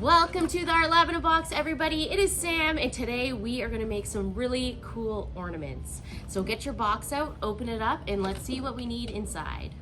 Welcome to our Lab in a Box, everybody. It is Sam, and today we are going to make some really cool ornaments. So get your box out, open it up, and let's see what we need inside.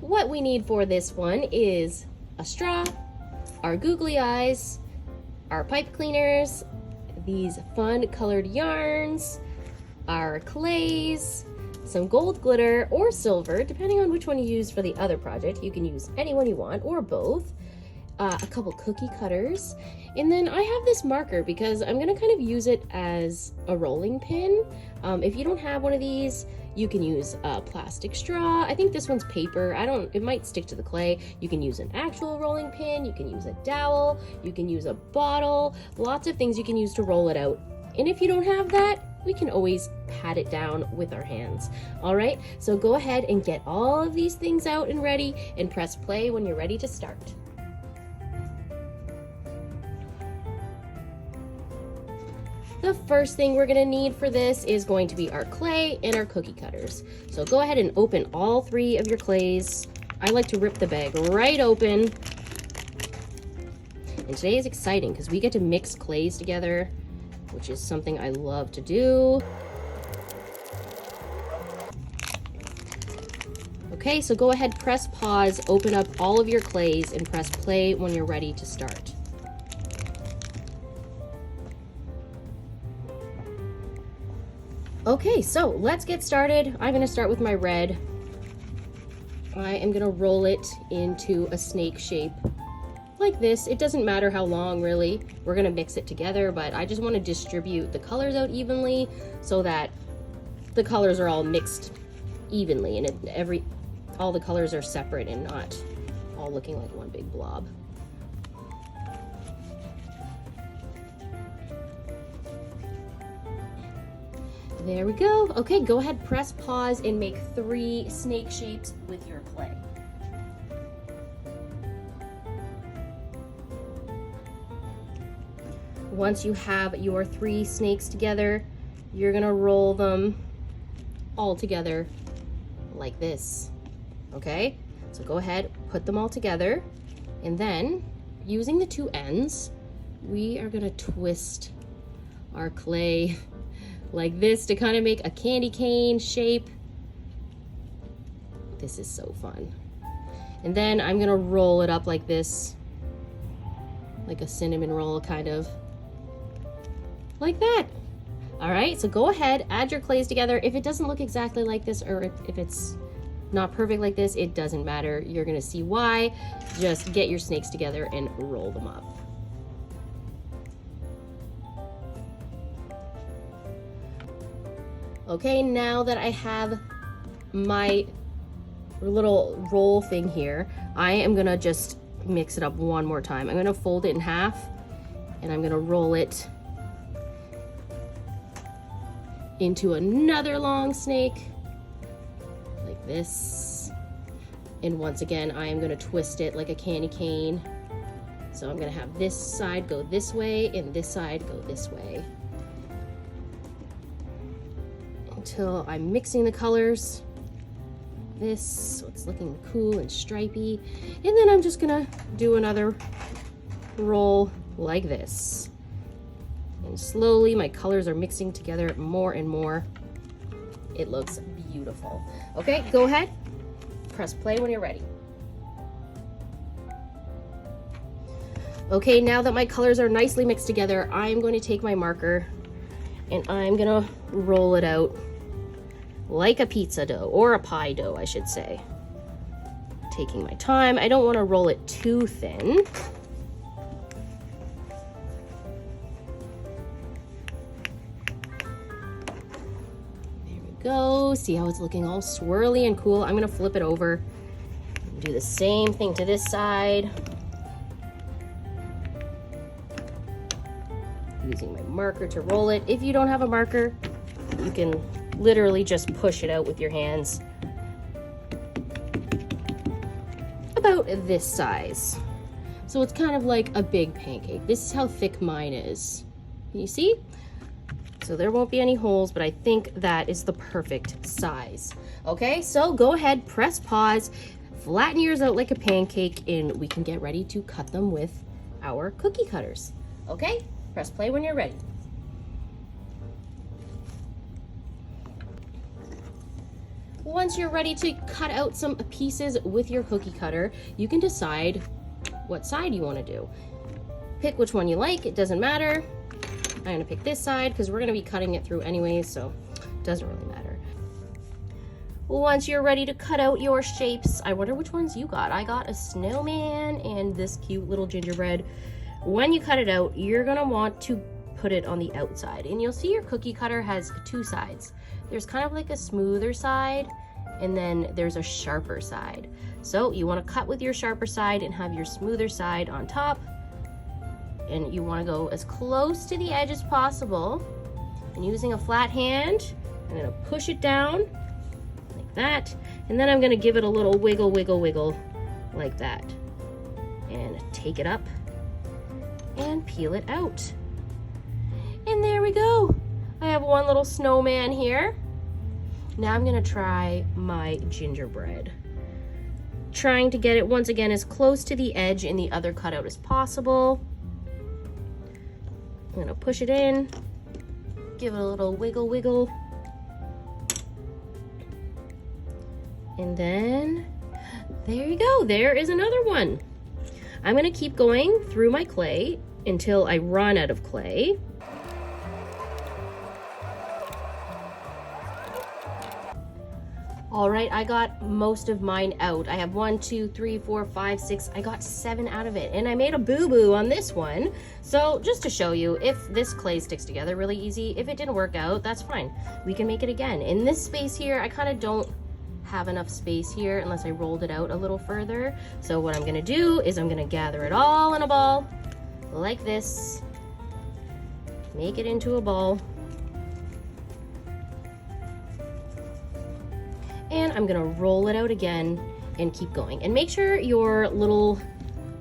What we need for this one is a straw, our googly eyes, our pipe cleaners, these fun colored yarns, our clays, some gold glitter or silver, depending on which one you use for the other project. You can use any one you want or both. A couple cookie cutters, and then I have this marker because I'm gonna kind of use it as a rolling pin. If you don't have one of these, you can use a plastic straw. I think this one's paper. It might stick to the clay. You can use an actual rolling pin, you can use a dowel, you can use a bottle, lots of things you can use to roll it out. And if you don't have that, we can always pat it down with our hands. All right, so go ahead and get all of these things out and ready, and press play when you're ready to start. The first thing we're gonna need for this is going to be our clay and our cookie cutters. So go ahead and open all three of your clays. I like to rip the bag right open. And today is exciting because we get to mix clays together, which is something I love to do. Okay, so go ahead, press pause, open up all of your clays, and press play when you're ready to start. Okay, so let's get started. I'm gonna start with my red. I am gonna roll it into a snake shape like this. It doesn't matter how long, really. We're gonna mix it together, but I just wanna distribute the colors out evenly so that the colors are all mixed evenly and all the colors are separate and not all looking like one big blob. There we go. Okay, go ahead, press pause, and make 3 snake shapes with your clay. Once you have your 3 snakes together, you're gonna roll them all together like this. Okay? So go ahead, put them all together, and then using the 2 ends, we are gonna twist our clay like this to kind of make a candy cane shape. This is so fun. And then I'm gonna roll it up like this, like a cinnamon roll, kind of like that. All right, so go ahead, add your clays together. If it doesn't look exactly like this, or if it's not perfect like this, it doesn't matter. You're gonna see why. Just get your snakes together and roll them up. Okay, now that I have my little roll thing here, I am gonna just mix it up one more time. I'm gonna fold it in half, and I'm gonna roll it into another long snake, like this. And once again, I am gonna twist it like a candy cane. So I'm gonna have this side go this way, and this side go this way, until I'm mixing the colors. This, so it's looking cool and stripy. And then I'm just gonna do another roll like this. And slowly my colors are mixing together more and more. It looks beautiful. Okay, go ahead, press play when you're ready. Okay, now that my colors are nicely mixed together, I'm going to take my marker and I'm gonna roll it out like a pizza dough, or a pie dough, I should say. Taking my time. I don't want to roll it too thin. There we go. See how it's looking all swirly and cool? I'm gonna flip it over. Do the same thing to this side. Using my marker to roll it. If you don't have a marker, you can literally just push it out with your hands. About this size. So it's kind of like a big pancake. This is how thick mine is. Can you see? So So there won't be any holes, but I think that is the perfect size. Okay, so go ahead, press pause, flatten yours out like a pancake, and we can get ready to cut them with our cookie cutters. Okay, press play when you're ready. Once you're ready to cut out some pieces with your cookie cutter, you can decide what side you want to do. Pick which one you like, it doesn't matter. I'm gonna pick this side because we're gonna be cutting it through anyways, so it doesn't really matter. Once you're ready to cut out your shapes, I wonder which ones you got. I got a snowman and this cute little gingerbread. When you cut it out, you're gonna want to put it on the outside, and you'll see your cookie cutter has two sides. There's kind of like a smoother side, and then there's a sharper side. So you want to cut with your sharper side and have your smoother side on top, and you want to go as close to the edge as possible. And using a flat hand, I'm going to push it down like that, and then I'm going to give it a little wiggle, wiggle, wiggle like that, and take it up and peel it out. And there we go. I have one little snowman here. Now I'm gonna try my gingerbread. Trying to get it once again as close to the edge in the other cutout as possible. I'm gonna push it in, give it a little wiggle wiggle. And then, there you go, there is another one. I'm gonna keep going through my clay until I run out of clay. All right, I got most of mine out. I have 1, 2, 3, 4, 5, 6. I got 7 out of it, and I made a boo-boo on this one. So just to show you, if this clay sticks together really easy, if it didn't work out, that's fine. We can make it again. In this space here, I kind of don't have enough space here unless I rolled it out a little further. So what I'm gonna do is I'm gonna gather it all in a ball like this, make it into a ball. And I'm gonna roll it out again and keep going. And make sure your little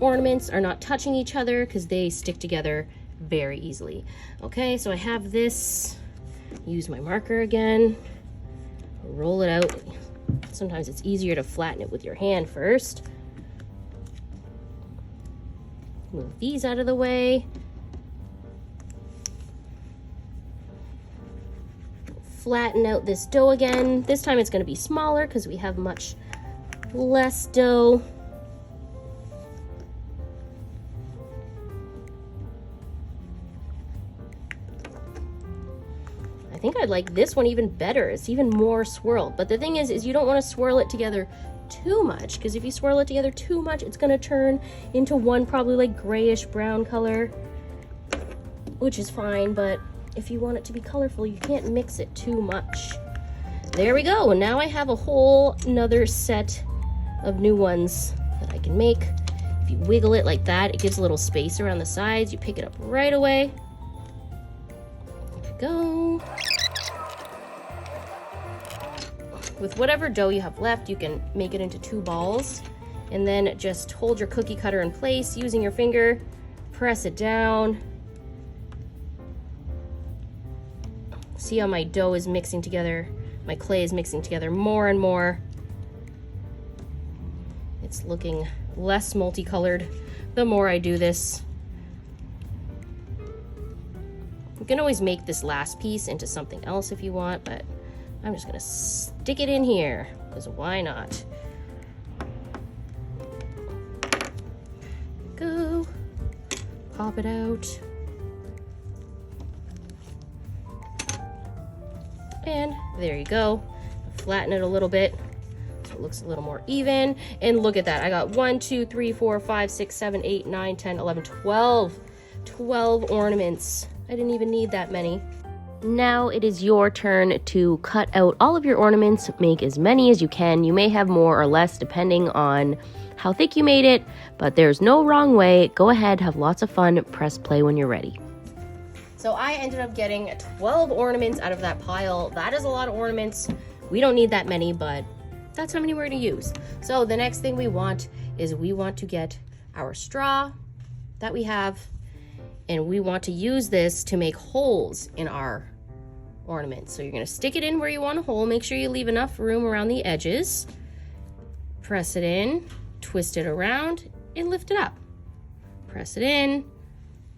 ornaments are not touching each other because they stick together very easily. Okay, so I have this, use my marker again, roll it out. Sometimes it's easier to flatten it with your hand first. Move these out of the way. Flatten out this dough again. This time it's going to be smaller because we have much less dough. I think I like this one even better. It's even more swirled. But the thing is you don't want to swirl it together too much, because if you swirl it together too much, it's going to turn into one probably like grayish brown color, which is fine, but if you want it to be colorful, you can't mix it too much. There we go. And now I have a whole another set of new ones that I can make. If you wiggle it like that, it gives a little space around the sides. You pick it up right away. There we go. With whatever dough you have left, you can make it into 2 balls, and then just hold your cookie cutter in place using your finger, press it down. See how my dough is mixing together, my clay is mixing together more and more. It's looking less multicolored the more I do this. You can always make this last piece into something else if you want, but I'm just gonna stick it in here, because why not? Go, pop it out. And there you go. Flatten it a little bit so it looks a little more even. And look at that. I got 1, 2, 3, 4, 5, 6, 7, 8, 9, 10, 11, 12. 12 ornaments. I didn't even need that many. Now it is your turn to cut out all of your ornaments. Make as many as you can. You may have more or less depending on how thick you made it, but there's no wrong way. Go ahead, have lots of fun. Press play when you're ready. So I ended up getting 12 ornaments out of that pile. That is a lot of ornaments. We don't need that many, but that's how many we're gonna use. So the next thing we want is we want to get our straw that we have, and we want to use this to make holes in our ornament. So you're gonna stick it in where you want a hole. Make sure you leave enough room around the edges. Press it in, twist it around, and lift it up. Press it in,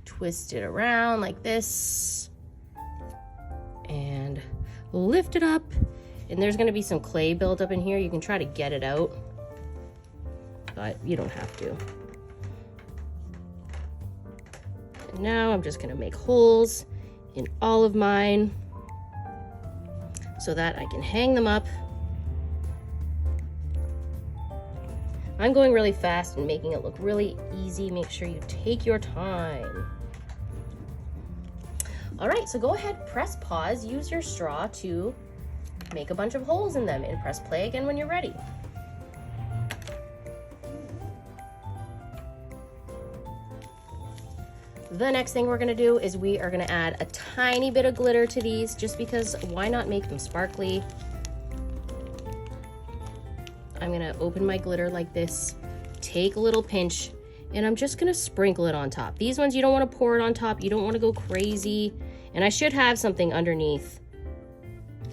twist it around like this, and lift it up. And there's gonna be some clay built up in here. You can try to get it out, but you don't have to. And now I'm just gonna make holes in all of mine so that I can hang them up. I'm going really fast and making it look really easy. Make sure you take your time. All right, so go ahead, press pause, use your straw to make a bunch of holes in them, and press play again when you're ready. The next thing we're gonna do is we are gonna add a tiny bit of glitter to these, just because why not make them sparkly? I'm gonna open my glitter like this, take a little pinch, and I'm just gonna sprinkle it on top. These ones, you don't wanna pour it on top, you don't wanna go crazy. And I should have something underneath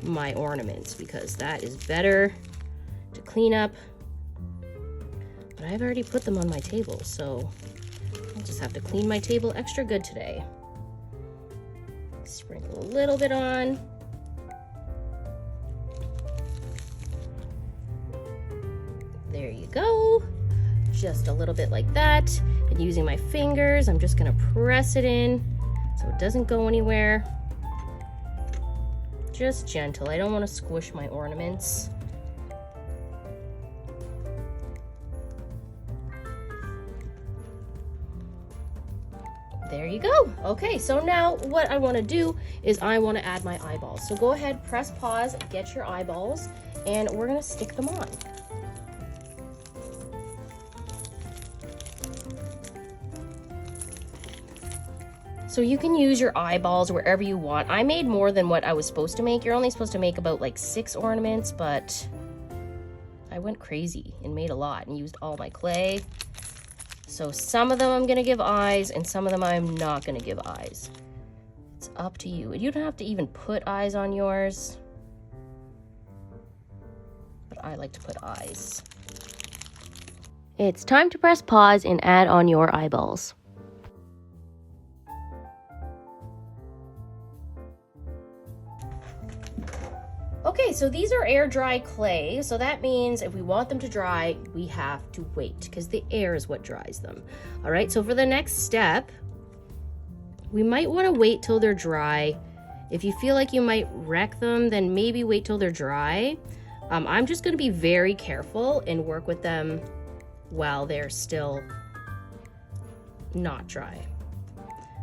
my ornaments because that is better to clean up. But I've already put them on my table, so I just have to clean my table extra good today. Sprinkle a little bit on. There you go. Just a little bit like that. And using my fingers, I'm just gonna press it in so it doesn't go anywhere. Just gentle. I don't want to squish my ornaments. There you go. Okay, so now what I want to do is I want to add my eyeballs. So go ahead, press pause, get your eyeballs, and we're going to stick them on. So you can use your eyeballs wherever you want. I made more than what I was supposed to make. You're only supposed to make about like 6 ornaments, but I went crazy and made a lot and used all my clay. So some of them I'm gonna give eyes and some of them I'm not gonna give eyes. It's up to you. You don't have to even put eyes on yours, but I like to put eyes. It's time to press pause and add on your eyeballs. Okay, so these are air dry clay, so that means if we want them to dry, we have to wait because the air is what dries them. All right, so for the next step, we might want to wait till they're dry. If you feel like you might wreck them, then maybe wait till they're dry. I'm just going to be very careful and work with them while they're still not dry.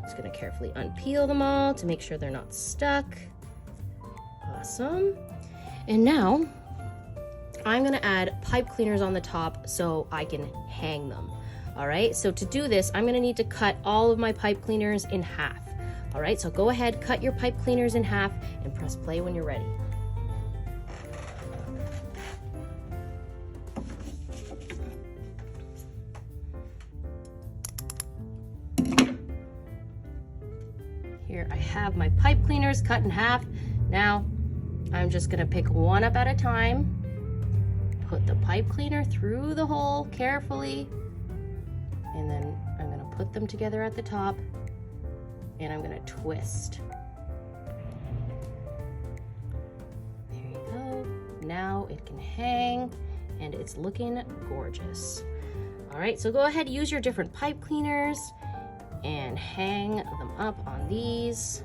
Just going to carefully unpeel them all to make sure they're not stuck. Awesome. And now I'm going to add pipe cleaners on the top so I can hang them. All right, so to do this, I'm going to need to cut all of my pipe cleaners in half. All right, so go ahead, cut your pipe cleaners in half and press play when you're ready. Here I have my pipe cleaners cut in half. Now I'm just gonna pick one up at a time, put the pipe cleaner through the hole carefully, and then I'm gonna put them together at the top, and I'm gonna twist. There you go. Now it can hang, and it's looking gorgeous. All right, so go ahead, use your different pipe cleaners, and hang them up on these.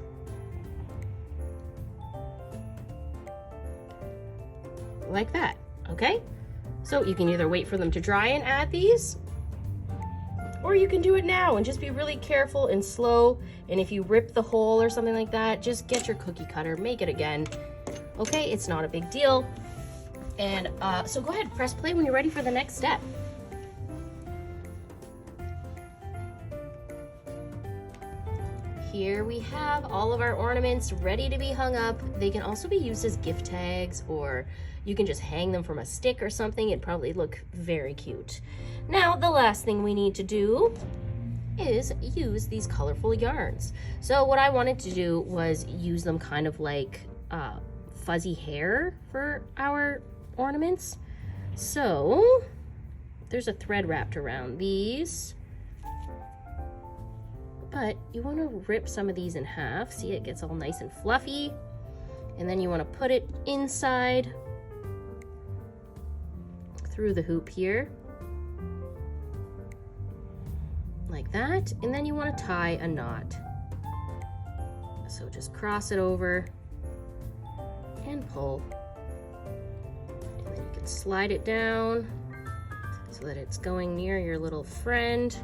Like that, okay? So you can either wait for them to dry and add these, or you can do it now and just be really careful and slow. And if you rip the hole or something like that, just get your cookie cutter, make it again. Okay, it's not a big deal. And so go ahead, press play when you're ready for the next step. Here we have all of our ornaments ready to be hung up. They can also be used as gift tags, or you can just hang them from a stick or something. It'd probably look very cute. Now, the last thing we need to do is use these colorful yarns. So what I wanted to do was use them kind of like fuzzy hair for our ornaments. So there's a thread wrapped around these, but you want to rip some of these in half. See, it gets all nice and fluffy, and then you want to put it inside through the hoop here like that, and then you want to tie a knot. So just cross it over and pull, and then you can slide it down so that it's going near your little friend.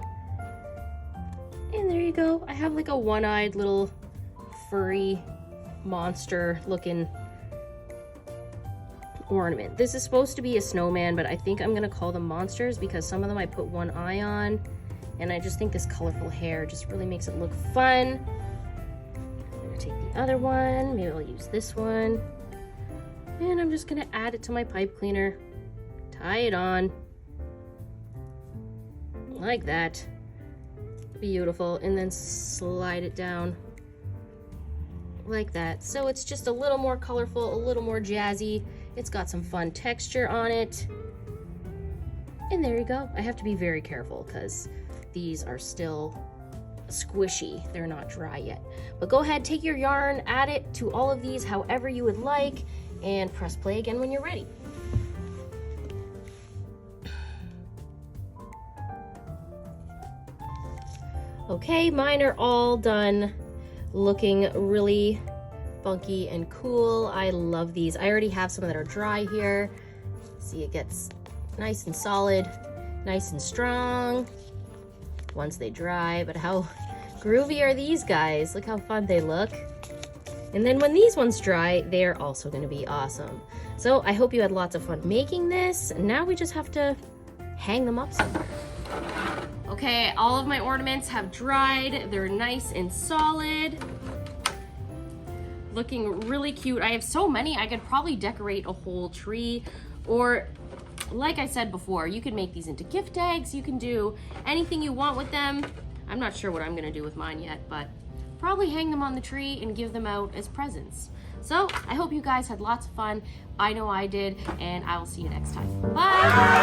And there you go. I have like a one-eyed little furry monster looking ornament. This is supposed to be a snowman, but I think I'm gonna call them monsters because some of them I put one eye on, and I just think this colorful hair just really makes it look fun. I'm gonna take the other one, maybe I'll use this one, and I'm just gonna add it to my pipe cleaner, tie it on like that. Beautiful. And then slide it down like that. So it's just a little more colorful, a little more jazzy. It's got some fun texture on it. And there you go. I have to be very careful because these are still squishy. They're not dry yet. But go ahead, take your yarn, add it to all of these however you would like, and press play again when you're ready. Okay, mine are all done, looking really funky and cool. I love these. I already have some that are dry here. See, it gets nice and solid, nice and strong once they dry. But how groovy are these guys? Look how fun they look. And then when these ones dry, they're also going to be awesome. So I hope you had lots of fun making this. Now we just have to hang them up somewhere. Okay, all of my ornaments have dried. They're nice and solid. Looking really cute. I have so many, I could probably decorate a whole tree, or like I said before, you can make these into gift tags. You can do anything you want with them. I'm not sure what I'm gonna do with mine yet, but probably hang them on the tree and give them out as presents. So I hope you guys had lots of fun. I know I did, and I will see you next time. Bye.